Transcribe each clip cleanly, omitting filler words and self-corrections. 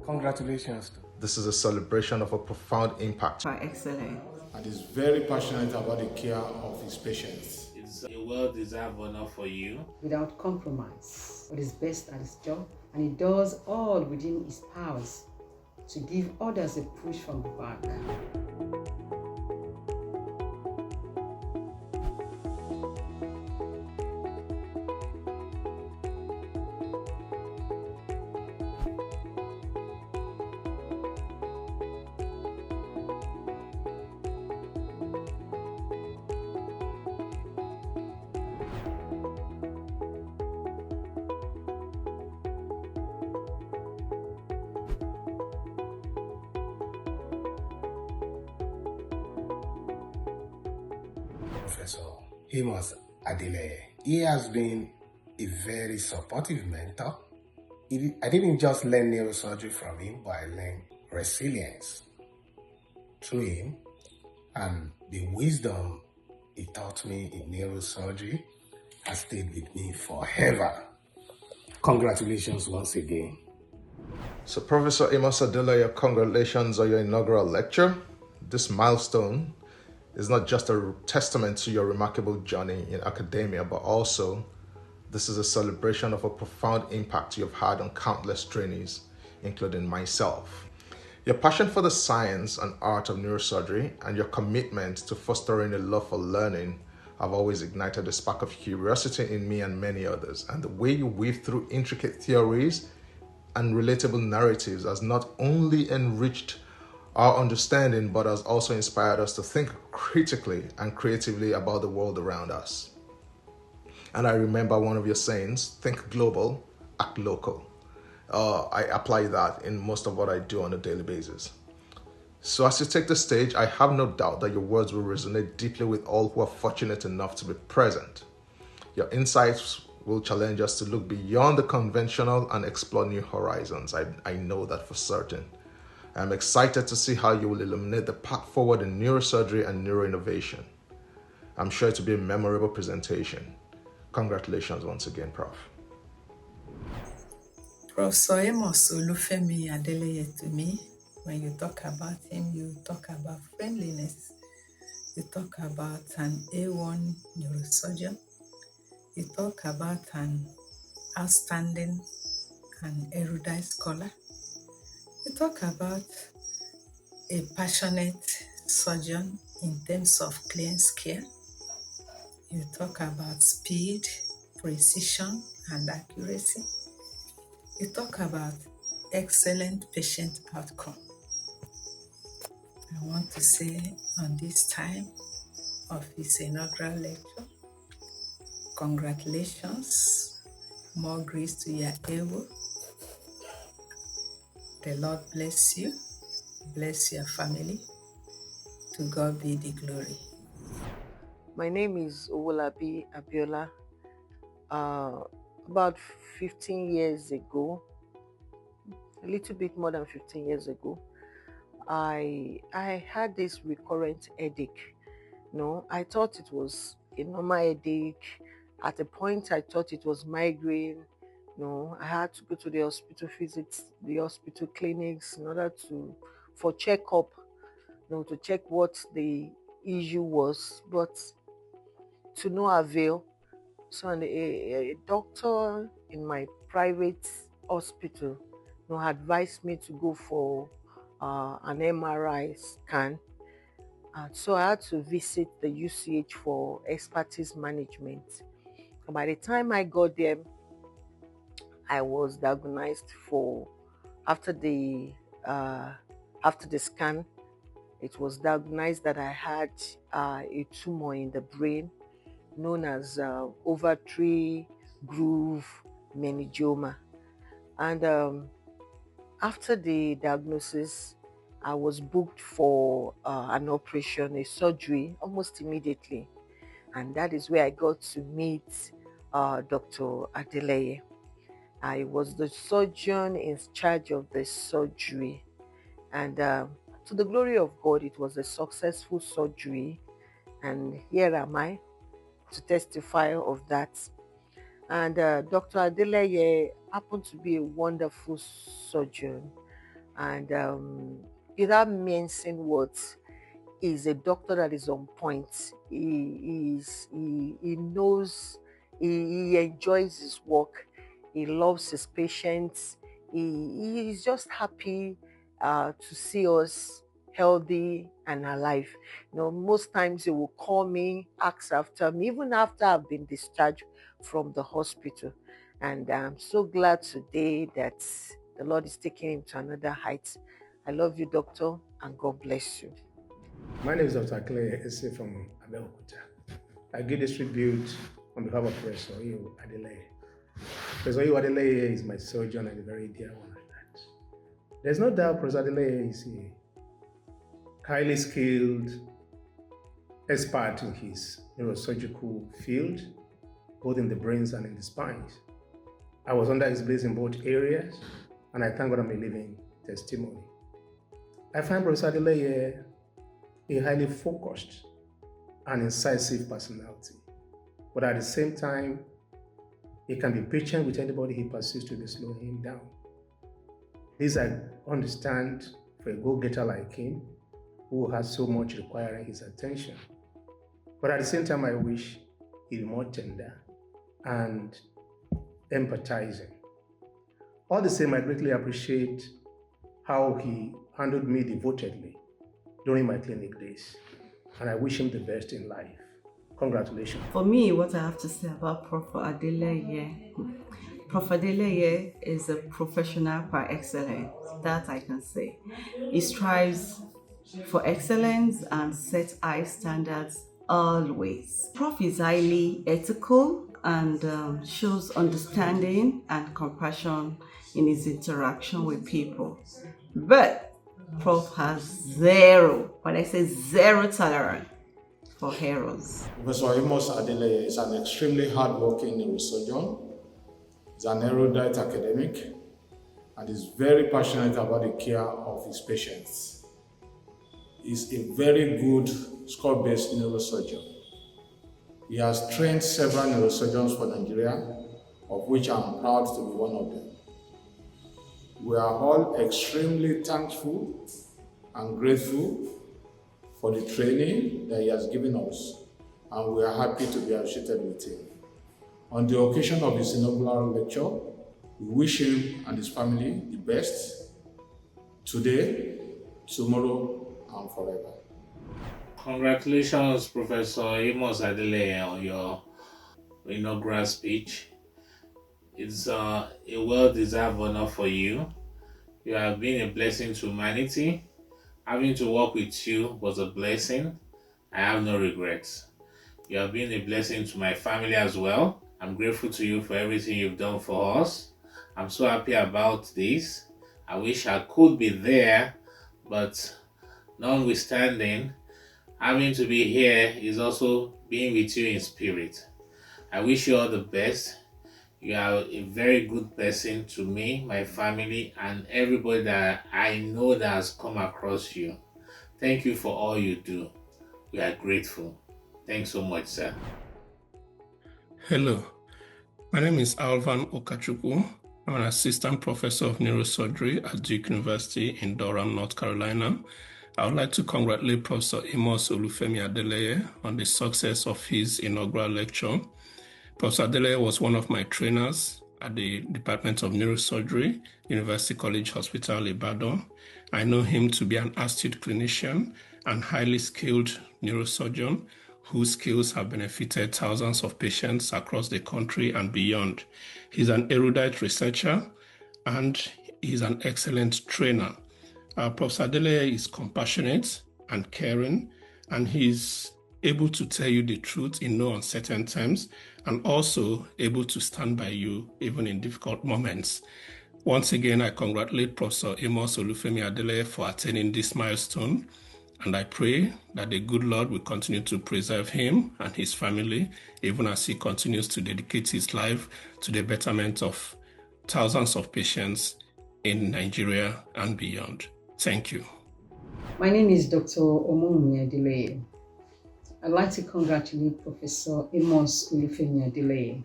Congratulations. This is a celebration of a profound impact. Prof Excellent. And is very passionate about the care of his patients. It's a well-deserved honor for you. Without compromise, but is best at his job, and he does all within his powers to give others a push from the back. Professor ADELEYE. He has been a very supportive mentor. I didn't just learn neurosurgery from him, but I learned resilience through him, and the wisdom he taught me in neurosurgery has stayed with me forever. Congratulations once again. So Professor ADELEYE, congratulations on your inaugural lecture. This milestone is not just a testament to your remarkable journey in academia, but also this is a celebration of a profound impact you've had on countless trainees, including myself. Your passion for the science and art of neurosurgery and your commitment to fostering a love for learning have always ignited a spark of curiosity in me and many others. And the way you weave through intricate theories and relatable narratives has not only enriched our understanding, but has also inspired us to think critically and creatively about the world around us. And I remember one of your sayings, think global, act local. I apply that in most of what I do on a daily basis. So as you take the stage, I have no doubt that your words will resonate deeply with all who are fortunate enough to be present. Your insights will challenge us to look beyond the conventional and explore new horizons. I know that for certain. I'm excited to see how you will illuminate the path forward in neurosurgery and neuroinnovation. I'm sure it will be a memorable presentation. Congratulations once again, Prof. Professor ADELEYE, to me, when you talk about him, you talk about friendliness. You talk about an A1 neurosurgeon. You talk about an outstanding and erudite scholar. You talk about a passionate surgeon in terms of client's care. You talk about speed, precision, and accuracy. You talk about excellent patient outcome. I want to say on this time of his inaugural lecture, congratulations, more grace to your able. The Lord bless you, bless your family. To God be the glory. My name is Owolabi Abiola. About 15 years ago, a little bit more than 15 years ago, I had this recurrent headache. I thought it was a normal headache. At a point, I thought it was migraine. I had to go to the hospital, visit the hospital clinics in order for checkup, to check what the issue was, but to no avail. So a doctor in my private hospital advised me to go for an MRI scan. So I had to visit the UCH for expertise management. And by the time I got there, I was diagnosed after the scan. It was diagnosed that I had a tumor in the brain known as ovary groove meningioma. And after the diagnosis, I was booked for an operation, a surgery, almost immediately. And that is where I got to meet Dr. ADELEYE. I was the surgeon in charge of the surgery. And to the glory of God, it was a successful surgery, and here am I to testify of that. And Dr. Adeleye happened to be a wonderful surgeon, and without mincing words, is a doctor that is on point. He knows, he enjoys his work, he loves his patients, he is just happy to see us healthy and alive. Most times he will call me, ask after me, even after I've been discharged from the hospital. And I'm so glad today that the Lord is taking him to another height. I love you, doctor, and God bless you. My name is Dr. ADELEYE from Abeokuta. I give this tribute on behalf of Prof ADELEYE. Prof ADELEYE is my surgeon and a very dear one at that. There's no doubt Prof ADELEYE is a highly skilled expert in his neurosurgical field, both in the brains and in the spines. I was under his blessing in both areas, and I thank God I'm a living testimony. I find Prof ADELEYE a highly focused and incisive personality, but at the same time, he can be patient with anybody he perceives to be slowing him down. This I understand for a go-getter like him, who has so much requiring his attention. But at the same time, I wish he'd be more tender and empathizing. All the same, I greatly appreciate how he handled me devotedly during my clinic days, and I wish him the best in life. Congratulations. For me, what I have to say about Prof Adeleye, Prof Adeleye is a professional par excellence, that I can say. He strives for excellence and sets high standards always. Prof is highly ethical and shows understanding and compassion in his interaction with people. But Prof has zero tolerance for errors. Professor ADELEYE is an extremely hardworking neurosurgeon. He's an erudite academic and is very passionate about the care of his patients. He's a very good score-based neurosurgeon. He has trained several neurosurgeons for Nigeria, of which I'm proud to be one of them. We are all extremely thankful and grateful for the training that he has given us, and we are happy to be associated with him. On the occasion of his inaugural lecture, we wish him and his family the best today, tomorrow, and forever. Congratulations, Professor ADELEYE, on your inaugural speech. It's a well-deserved honor for you. You have been a blessing to humanity. Having to work with you was a blessing. I have no regrets. You have been a blessing to my family as well. I'm grateful to you for everything you've done for us. I'm so happy about this. I wish I could be there, but notwithstanding, having to be here is also being with you in spirit. I wish you all the best. You are a very good person to me, my family, and everybody that I know that has come across you. Thank you for all you do. We are grateful. Thanks so much, sir. Hello, my name is Alvan Okachukwu. I'm an assistant professor of neurosurgery at Duke University in Durham, North Carolina. I would like to congratulate Professor Amos Olufemi Adeleye on the success of his inaugural lecture. Professor Adeleye was one of my trainers at the Department of Neurosurgery, University College Hospital, Ibadan. I know him to be an astute clinician and highly skilled neurosurgeon whose skills have benefited thousands of patients across the country and beyond. He's an erudite researcher and he's an excellent trainer. Professor Adeleye is compassionate and caring, and he's able to tell you the truth in no uncertain terms, and also able to stand by you even in difficult moments. Once again, I congratulate Professor Amos Olufemi Adeleye for attaining this milestone, and I pray that the good Lord will continue to preserve him and his family, even as he continues to dedicate his life to the betterment of thousands of patients in Nigeria and beyond. Thank you. My name is Dr. ADELEYE. I'd like to congratulate Professor Amos ADELEYE.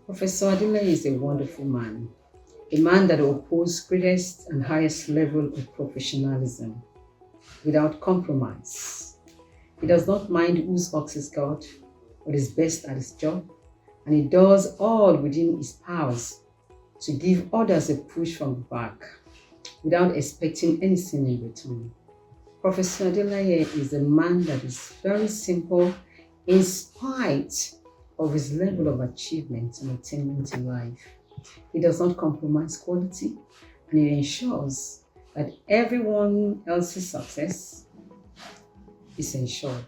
Professor ADELEYE is a wonderful man, a man that upholds greatest and highest level of professionalism without compromise. He does not mind whose ox is God, but is best at his job, and he does all within his powers to give others a push from the back without expecting anything in return. Professor ADELEYE is a man that is very simple in spite of his level of achievement and attainment in life. He does not compromise quality, and he ensures that everyone else's success is ensured.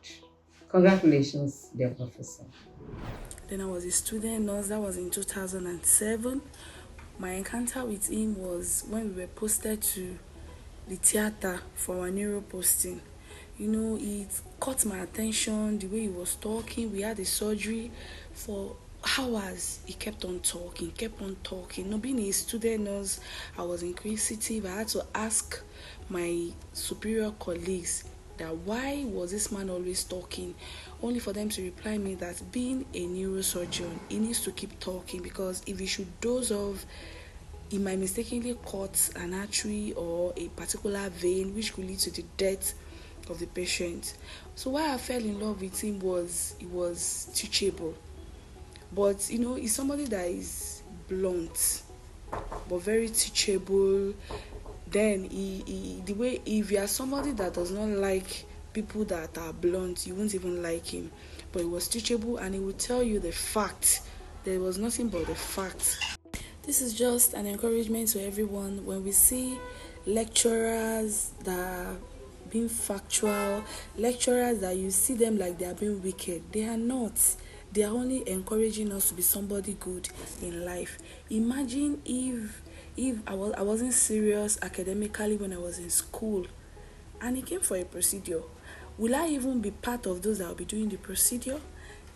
Congratulations, dear Professor. Then I was a student nurse. That was in 2007. My encounter with him was when we were posted to the theater for our neuro posting. It caught my attention, the way he was talking. We had a surgery for hours. He kept on talking. Being a student nurse, I was inquisitive. I had to ask my superior colleagues that why was this man always talking, only for them to reply me that being a neurosurgeon, he needs to keep talking, because if he should doze off, he might mistakenly cut an artery or a particular vein, which could lead to the death of the patient. So why I fell in love with him was he was teachable. But he's somebody that is blunt but very teachable. Then the way, if you are somebody that does not like people that are blunt, you won't even like him. But he was teachable, and he would tell you the fact. There was nothing but the fact. This is just an encouragement to everyone. When we see lecturers that are being factual, lecturers that you see them like they are being wicked, they are not. They are only encouraging us to be somebody good in life. Imagine if I wasn't serious academically when I was in school and he came for a procedure. Will I even be part of those that will be doing the procedure?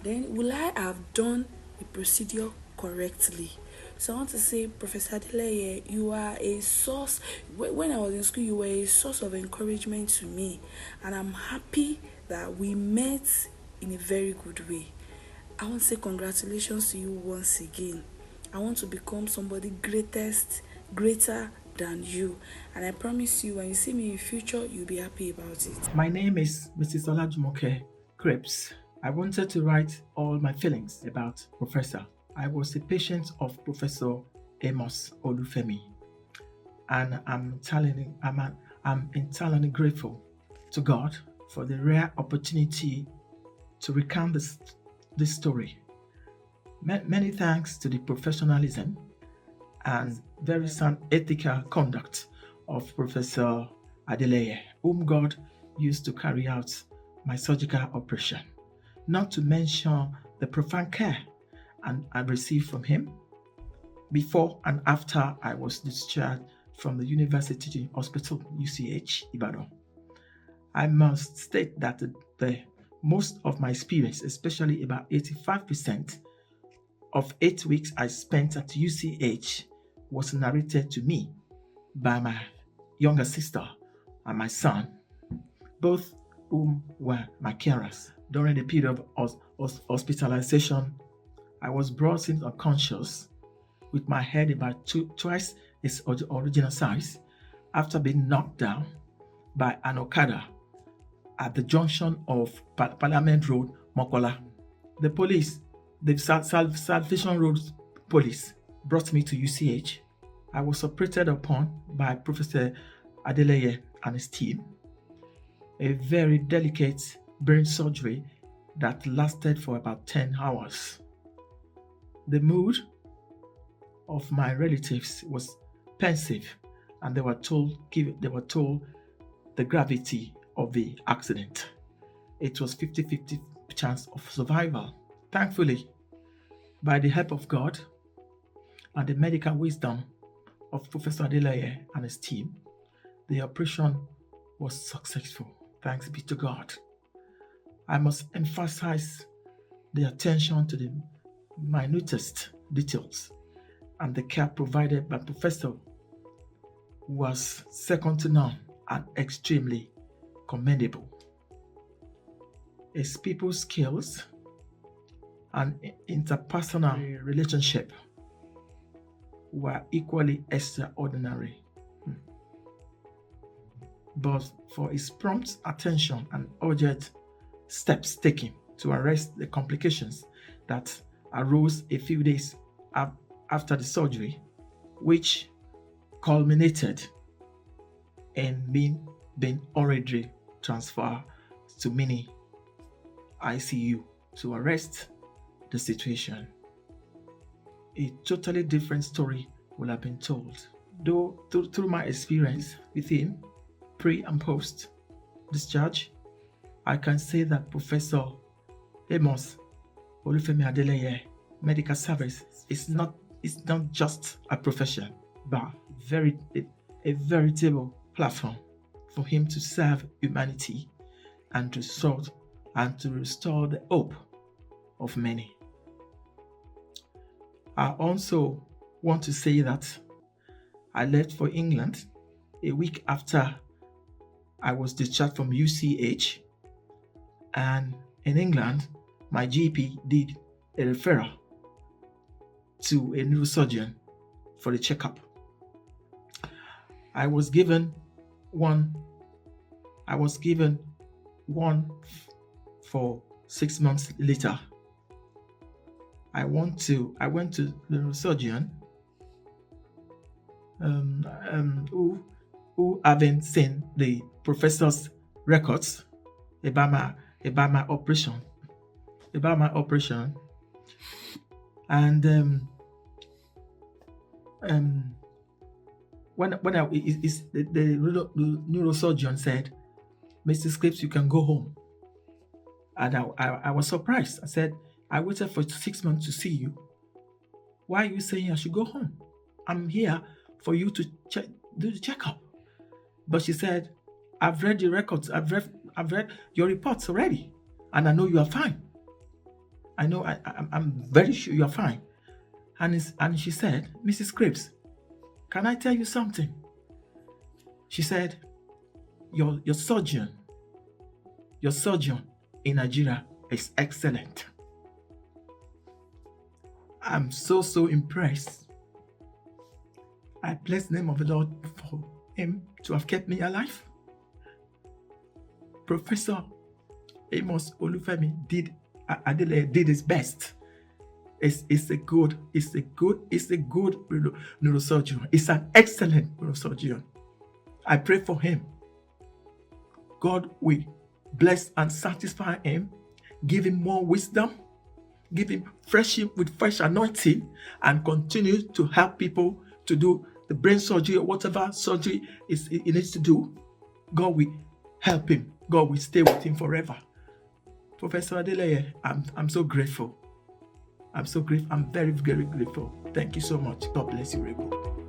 Then will I have done the procedure correctly? So I want to say, Professor ADELEYE, you are a source. When I was in school, you were a source of encouragement to me. And I'm happy that we met in a very good way. I want to say congratulations to you once again. I want to become somebody greater than you. And I promise you, when you see me in future, you'll be happy about it. My name is Mrs. Olajumoke Crepes. I wanted to write all my feelings about Professor. I was a patient of Professor Amos Olufemi, and I'm entirely grateful to God for the rare opportunity to recount this story. Many thanks to the professionalism and very sound ethical conduct of Professor ADELEYE, whom God used to carry out my surgical operation, not to mention the profound care I received from him before and after I was discharged from the University Hospital, UCH, Ibadan. I must state that the most of my experience, especially about 85% of 8 weeks I spent at UCH, was narrated to me by my younger sister and my son, both whom were my carers. During the period of hospitalization, I was brought in unconscious with my head about twice its original size after being knocked down by an Okada at the junction of Parliament Road, Mokola. The police, the Salvation Road police, brought me to UCH. I was operated upon by Professor ADELEYE and his team. A very delicate brain surgery that lasted for about 10 hours. The mood of my relatives was pensive, and they were told the gravity of the accident. It was 50-50 chance of survival. Thankfully, by the help of God and the medical wisdom of Professor ADELEYE and his team, the operation was successful. Thanks be to God. I must emphasize the attention to the minutest details, and the care provided by Professor was second to none. and extremely commendable. His people skills and interpersonal relationship were equally extraordinary. But for his prompt attention and urgent steps taken to arrest the complications that arose a few days after the surgery, which culminated in me being already transferred to mini ICU to arrest the situation. A totally different story will have been told. Though through my experience with him, pre and post discharge, I can say that Professor Amos Olufemi Adeleye medical service is not just a profession, but a veritable platform for him to serve humanity and to restore the hope of many. I also want to say that I left for England a week after I was discharged from UCH, and in England, my GP did a referral to a neurosurgeon for the checkup. I was given one for 6 months later. I went to the neurosurgeon who haven't seen the professor's records about my operation. And the neurosurgeon said, "Mr. Scripps, you can go home." And I was surprised. I said, "I waited for 6 months to see you. Why are you saying I should go home? I'm here for you to do the checkup." But she said, "I've read your records. I've read your reports already, and I know you are fine. I know I'm very sure you are fine." And she said, "Mrs. Scripps, can I tell you something?" She said, your surgeon in Nigeria is excellent." I'm so impressed. I bless the name of the Lord for him to have kept me alive. Professor Amos Olufemi Adeleye did his best. It's a good neurosurgeon. It's an excellent neurosurgeon. I pray for him. God will bless and satisfy him, give him more wisdom, give him fresh anointing, and continue to help people to do the brain surgery or whatever surgery he needs to do. God will help him. God will stay with him forever. Professor Adeleye, I'm so grateful. I'm so grateful. I'm very, very grateful. Thank you so much. God bless you, Rebo.